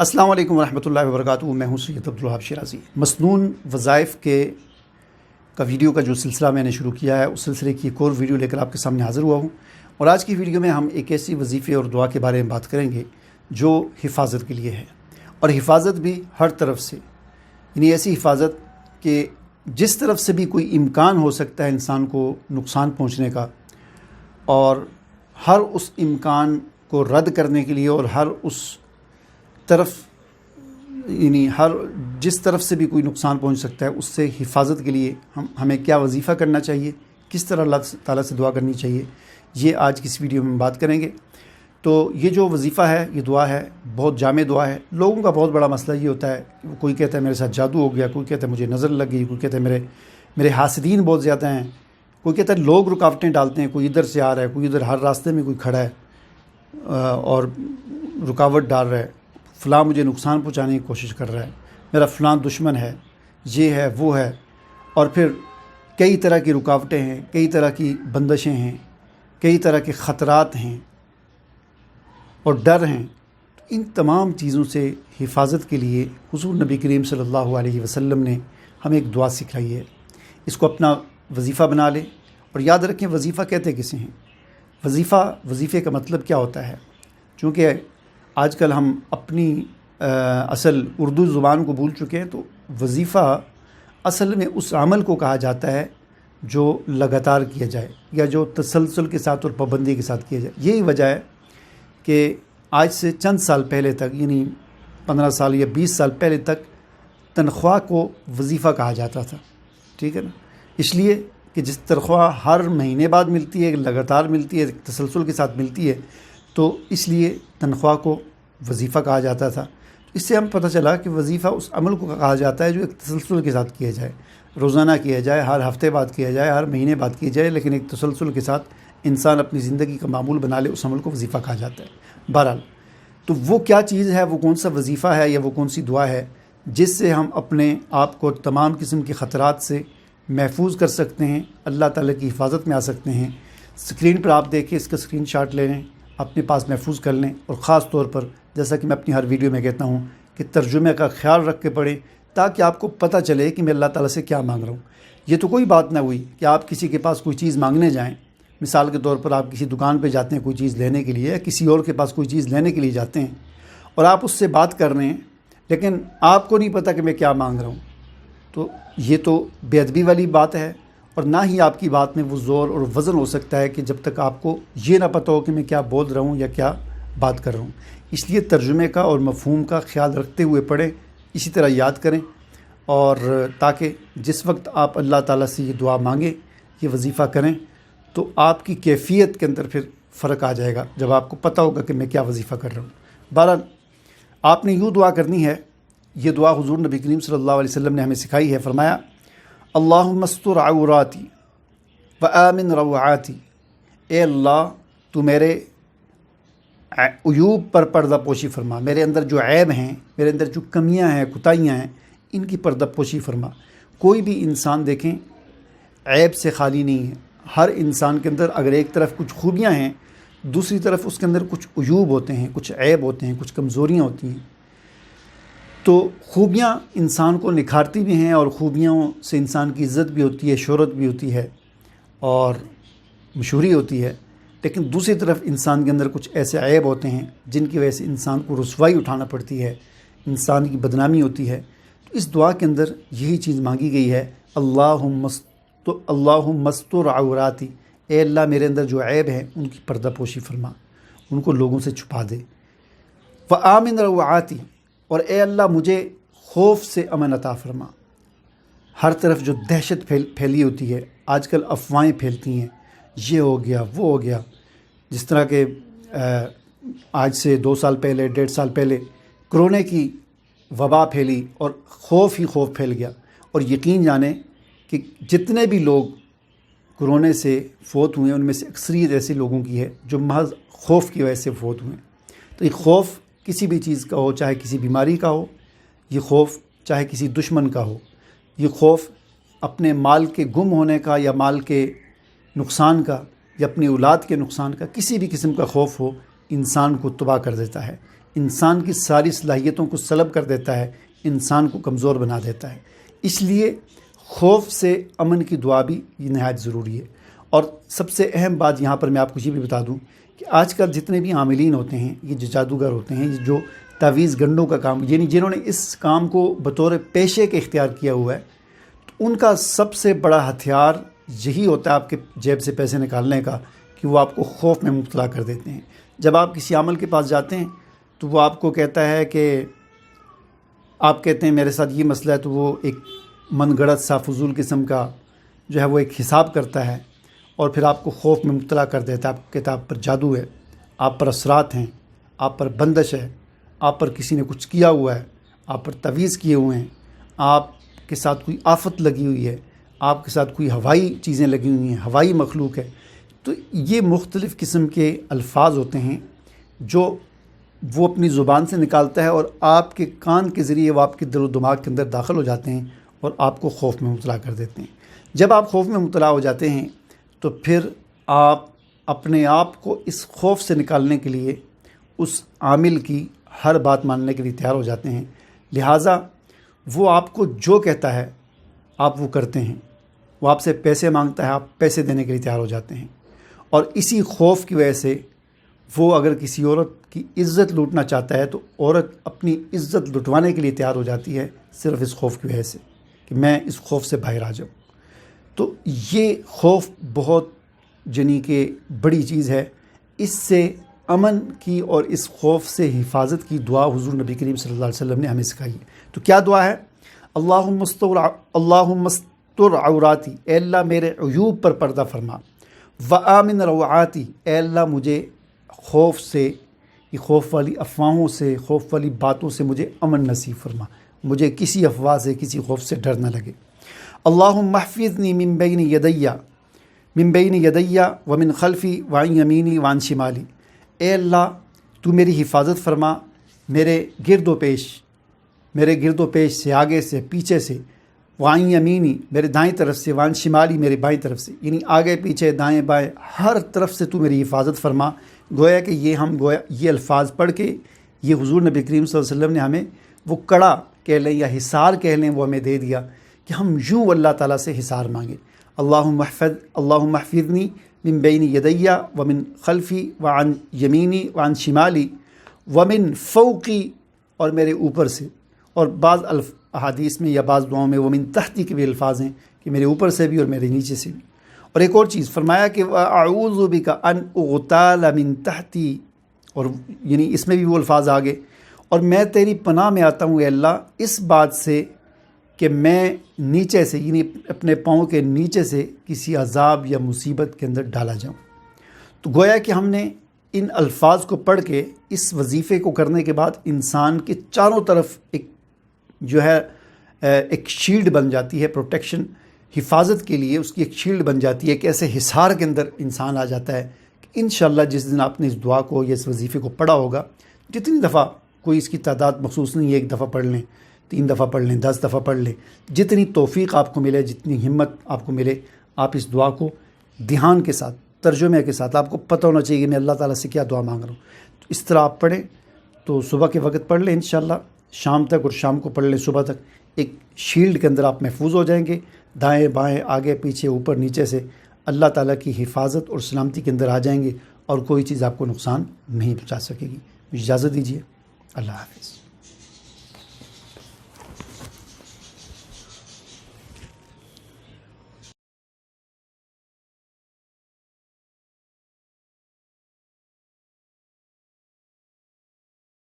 السلام علیکم ورحمۃ اللہ وبرکاتہ۔ میں ہوں سید عبدالوہاب شیرازی۔ مسنون وظائف کا ویڈیو کا جو سلسلہ میں نے شروع کیا ہے، اس سلسلے کی ایک اور ویڈیو لے کر آپ کے سامنے حاضر ہوا ہوں، اور آج کی ویڈیو میں ہم ایک ایسی وظیفے اور دعا کے بارے میں بات کریں گے جو حفاظت کے لیے ہے، اور حفاظت بھی ہر طرف سے، یعنی ایسی حفاظت کہ جس طرف سے بھی کوئی امکان ہو سکتا ہے انسان کو نقصان پہنچنے کا، اور ہر اس امکان کو رد کرنے کے لیے، اور ہر اس طرف یعنی جس طرف سے بھی کوئی نقصان پہنچ سکتا ہے اس سے حفاظت کے لیے ہمیں کیا وظیفہ کرنا چاہیے، کس طرح اللہ تعالیٰ سے دعا کرنی چاہیے، یہ آج کی اس ویڈیو میں بات کریں گے۔ تو یہ جو وظیفہ ہے، یہ دعا ہے، بہت جامع دعا ہے۔ لوگوں کا بہت بڑا مسئلہ یہ ہوتا ہے، کوئی کہتا ہے میرے ساتھ جادو ہو گیا، کوئی کہتا ہے مجھے نظر لگ گئی، کوئی کہتا ہے میرے حاسدین بہت زیادہ ہیں، کوئی کہتا ہے لوگ رکاوٹیں ڈالتے ہیں، کوئی ادھر سے آ رہا ہے، کوئی ادھر، ہر راستے میں کوئی کھڑا ہے اور رکاوٹ ڈال رہا ہے، فلاں مجھے نقصان پہنچانے کی کوشش کر رہا ہے، میرا فلاں دشمن ہے، یہ ہے، وہ ہے، اور پھر کئی طرح کی رکاوٹیں ہیں، کئی طرح کی بندشیں ہیں، کئی طرح کے خطرات ہیں اور ڈر ہیں۔ ان تمام چیزوں سے حفاظت کے لیے حضور نبی کریم صلی اللہ علیہ وسلم نے ہمیں ایک دعا سکھلائی ہے۔ اس کو اپنا وظیفہ بنا لیں، اور یاد رکھیں وظیفہ کہتے کسے ہیں۔ وظیفے کا مطلب کیا ہوتا ہے؟ چونکہ آج کل ہم اپنی اصل اردو زبان کو بھول چکے ہیں، تو وظیفہ اصل میں اس عمل کو کہا جاتا ہے جو لگاتار کیا جائے، یا جو تسلسل کے ساتھ اور پابندی کے ساتھ کیا جائے۔ یہی وجہ ہے کہ آج سے چند سال پہلے تک، یعنی 15 سال یا 20 سال پہلے تک، تنخواہ کو وظیفہ کہا جاتا تھا، ٹھیک ہے نا؟ اس لیے کہ جس تنخواہ ہر مہینے بعد ملتی ہے، لگاتار ملتی ہے، تسلسل کے ساتھ ملتی ہے، تو اس لیے تنخواہ کو وظیفہ کہا جاتا تھا۔ اس سے ہم پتہ چلا کہ وظیفہ اس عمل کو کہا جاتا ہے جو ایک تسلسل کے ساتھ کیا جائے، روزانہ کیا جائے، ہر ہفتے بعد کیا جائے، ہر مہینے بعد کیا جائے، لیکن ایک تسلسل کے ساتھ انسان اپنی زندگی کا معمول بنا لے، اس عمل کو وظیفہ کہا جاتا ہے۔ بہرحال، تو وہ کیا چیز ہے، وہ کون سا وظیفہ ہے، یا وہ کون سی دعا ہے جس سے ہم اپنے آپ کو تمام قسم کے خطرات سے محفوظ کر سکتے ہیں، اللہ تعالیٰ کی حفاظت میں آ سکتے ہیں؟ اسکرین پر آپ دیکھیں، اس کا اسکرین شاٹ لے لیں، اپنے پاس محفوظ کر لیں، اور خاص طور پر جیسا کہ میں اپنی ہر ویڈیو میں کہتا ہوں کہ ترجمے کا خیال رکھ کے پڑھیں، تاکہ آپ کو پتہ چلے کہ میں اللہ تعالیٰ سے کیا مانگ رہا ہوں۔ یہ تو کوئی بات نہ ہوئی کہ آپ کسی کے پاس کوئی چیز مانگنے جائیں، مثال کے طور پر آپ کسی دکان پہ جاتے ہیں کوئی چیز لینے کے لیے، یا کسی اور کے پاس کوئی چیز لینے کے لیے جاتے ہیں، اور آپ اس سے بات کر رہے ہیں، لیکن آپ کو نہیں پتہ کہ میں کیا مانگ رہا ہوں، تو یہ تو بے ادبی والی بات ہے، اور نہ ہی آپ کی بات میں وہ زور اور وزن ہو سکتا ہے کہ جب تک آپ کو یہ نہ پتہ ہو کہ میں کیا بول رہا ہوں یا کیا بات کر رہا ہوں۔ اس لیے ترجمے کا اور مفہوم کا خیال رکھتے ہوئے پڑھیں، اسی طرح یاد کریں، اور تاکہ جس وقت آپ اللہ تعالیٰ سے یہ دعا مانگیں، یہ وظیفہ کریں، تو آپ کی کیفیت کے اندر پھر فرق آ جائے گا، جب آپ کو پتہ ہوگا کہ میں کیا وظیفہ کر رہا ہوں۔ بہرحال، آپ نے یوں دعا کرنی ہے۔ یہ دعا حضور نبی کریم صلی اللہ علیہ وسلم نے ہمیں سکھائی ہے۔ فرمایا، اللہم استر عوراتی وآمن روعاتی، اے اللہ تو میرے عیوب پر پردہ پوشی فرما، میرے اندر جو عیب ہیں، میرے اندر جو کمیاں ہیں، کوتاہیاں ہیں، ان کی پردہ پوشی فرما۔ کوئی بھی انسان دیکھیں عیب سے خالی نہیں ہے۔ ہر انسان کے اندر اگر ایک طرف کچھ خوبیاں ہیں، دوسری طرف اس کے اندر کچھ عیوب ہوتے ہیں، کچھ عیب ہوتے ہیں، کچھ کمزوریاں ہوتی ہیں۔ تو خوبیاں انسان کو نکھارتی بھی ہیں، اور خوبیوں سے انسان کی عزت بھی ہوتی ہے، شہرت بھی ہوتی ہے، اور مشہوری ہوتی ہے، لیکن دوسری طرف انسان کے اندر کچھ ایسے عیب ہوتے ہیں جن کی وجہ سے انسان کو رسوائی اٹھانا پڑتی ہے، انسان کی بدنامی ہوتی ہے۔ تو اس دعا کے اندر یہی چیز مانگی گئی ہے، اللہم استر عوراتی، اے اللہ میرے اندر جو عیب ہیں ان کی پردہ پوشی فرما، ان کو لوگوں سے چھپا دے۔ وآمن روعاتی، اور اے اللہ مجھے خوف سے امن عطا فرما۔ ہر طرف جو دہشت پھیلی ہوتی ہے، آج کل افواہیں پھیلتی ہیں، یہ ہو گیا، وہ ہو گیا، جس طرح کہ آج سے 2 سال پہلے، 1.5 سال پہلے کرونا کی وبا پھیلی، اور خوف ہی خوف پھیل گیا، اور یقین جانیں کہ جتنے بھی لوگ کرونے سے فوت ہوئے ہیں، ان میں سے اکثریت ایسے لوگوں کی ہے جو محض خوف کی وجہ سے فوت ہوئے ہیں۔ تو یہ خوف کسی بھی چیز کا ہو، چاہے کسی بیماری کا ہو، یہ خوف چاہے کسی دشمن کا ہو، یہ خوف اپنے مال کے گم ہونے کا، یا مال کے نقصان کا، یا اپنی اولاد کے نقصان کا، کسی بھی قسم کا خوف ہو، انسان کو تباہ کر دیتا ہے۔ انسان کی ساری صلاحیتوں کو سلب کر دیتا ہے، انسان کو کمزور بنا دیتا ہے۔ اس لیے خوف سے امن کی دعا بھی یہ نہایت ضروری ہے۔ اور سب سے اہم بات یہاں پر میں آپ کو یہ بھی بتا دوں کہ آج کل جتنے بھی عاملین ہوتے ہیں، یہ جو جادوگر ہوتے ہیں، جو تعویذ گنڈوں کا کام، یعنی جنہوں نے اس کام کو بطور پیشے کے اختیار کیا ہوا ہے، تو ان کا سب سے بڑا ہتھیار یہی ہوتا ہے آپ کے جیب سے پیسے نکالنے کا، کہ وہ آپ کو خوف میں مبتلا کر دیتے ہیں۔ جب آپ کسی عامل کے پاس جاتے ہیں تو وہ آپ کو کہتا ہے کہ آپ کہتے ہیں میرے ساتھ یہ مسئلہ ہے، تو وہ ایک من گڑت سا فضول قسم کا جو ہے وہ ایک حساب کرتا ہے اور پھر آپ کو خوف میں مبتلا کر دیتا ہے۔ آپ کہتا ہے آپ پر جادو ہے، آپ پر اثرات ہیں، آپ پر بندش ہے، آپ پر کسی نے کچھ کیا ہوا ہے، آپ پر تعویذ کیے ہوئے ہیں، آپ کے ساتھ کوئی آفت لگی ہوئی ہے، آپ کے ساتھ کوئی ہوائی چیزیں لگی ہوئی ہیں، ہوائی مخلوق ہے۔ تو یہ مختلف قسم کے الفاظ ہوتے ہیں جو وہ اپنی زبان سے نکالتا ہے اور آپ کے کان کے ذریعے وہ آپ کے دل و دماغ کے اندر داخل ہو جاتے ہیں اور آپ کو خوف میں مبتلا کر دیتے ہیں۔ جب آپ خوف میں مبتلا ہو جاتے ہیں تو پھر آپ اپنے آپ کو اس خوف سے نکالنے کے لیے اس عامل کی ہر بات ماننے کے لیے تیار ہو جاتے ہیں۔ لہٰذا وہ آپ کو جو کہتا ہے آپ وہ کرتے ہیں، وہ آپ سے پیسے مانگتا ہے، آپ پیسے دینے کے لیے تیار ہو جاتے ہیں۔ اور اسی خوف کی وجہ سے وہ اگر کسی عورت کی عزت لوٹنا چاہتا ہے تو عورت اپنی عزت لٹوانے کے لیے تیار ہو جاتی ہے، صرف اس خوف کی وجہ سے کہ میں اس خوف سے باہر آ جاؤں۔ تو یہ خوف بہت یعنی کہ بڑی چیز ہے۔ اس سے امن کی اور اس خوف سے حفاظت کی دعا حضور نبی کریم صلی اللہ علیہ وسلم نے ہمیں سکھائی ہے۔ تو کیا دعا ہے؟ اللہم استر عوراتی، اے اللہ میرے عیوب پر پردہ فرما، وآمن روعاتی، اے اللہ مجھے خوف سے، یہ خوف والی افواہوں سے، خوف والی باتوں سے مجھے امن نصیب فرما، مجھے کسی افواہ سے، کسی خوف سے ڈر نہ لگے۔ اللہم احفظنی من بین یدی ومن خلفی وعن یمینی وعن شمالی، اے اللہ تو میری حفاظت فرما میرے گرد و پیش سے، آگے سے، پیچھے سے، وعن یمینی میرے دائیں طرف سے، وعن شمالی میرے بائیں طرف سے، یعنی آگے پیچھے دائیں بائیں ہر طرف سے تو میری حفاظت فرما۔ گویا کہ یہ الفاظ پڑھ کے یہ حضور نبی کریم صلی اللہ علیہ وسلم نے ہمیں وہ کڑا کہہ لیں یا حصار کہہ لیں وہ ہمیں دے دیا کہ ہم یوں اللہ تعالیٰ سے حصار مانگیں۔ اللہم احفظنی من بین یدی ومن خلفی وعن یمینی وعن شمالی ومن فوقی، اور میرے اوپر سے، اور بعض احادیث میں یا بعض دعاؤں میں ومن تحتی کے بھی الفاظ ہیں کہ میرے اوپر سے بھی اور میرے نیچے سے بھی۔ اور ایک اور چیز فرمایا کہ اعوذ بک ان اغتال من تحتی، اور یعنی اس میں بھی وہ الفاظ آگے، اور میں تیری پناہ میں آتا ہوں اے اللہ اس بات سے کہ میں نیچے سے، یعنی اپنے پاؤں کے نیچے سے کسی عذاب یا مصیبت کے اندر ڈالا جاؤں۔ تو گویا کہ ہم نے ان الفاظ کو پڑھ کے اس وظیفے کو کرنے کے بعد انسان کے چاروں طرف ایک جو ہے ایک شیلڈ بن جاتی ہے، پروٹیکشن، حفاظت کے لیے اس کی ایک شیلڈ بن جاتی ہے کہ ایسے حصار کے اندر انسان آ جاتا ہے کہ انشاءاللہ جس دن آپ نے اس دعا کو یا اس وظیفے کو پڑھا ہوگا، جتنی دفعہ، کوئی اس کی تعداد مخصوص نہیں ہے، 1 دفعہ پڑھ لیں، 3 دفعہ پڑھ لیں، 10 دفعہ پڑھ لیں، جتنی توفیق آپ کو ملے، جتنی ہمت آپ کو ملے، آپ اس دعا کو دھیان کے ساتھ، ترجمے کے ساتھ، آپ کو پتہ ہونا چاہیے کہ میں اللہ تعالیٰ سے کیا دعا مانگ رہا ہوں، تو اس طرح آپ پڑھیں۔ تو صبح کے وقت پڑھ لیں انشاءاللہ، شام تک، اور شام کو پڑھ لیں صبح تک، ایک شیلڈ کے اندر آپ محفوظ ہو جائیں گے، دائیں بائیں آگے پیچھے اوپر نیچے سے اللہ تعالیٰ کی حفاظت اور سلامتی کے اندر آ جائیں گے، اور کوئی چیز آپ کو نقصان نہیں پہنچا سکے گی۔ اجازت دیجیے، اللہ حافظ۔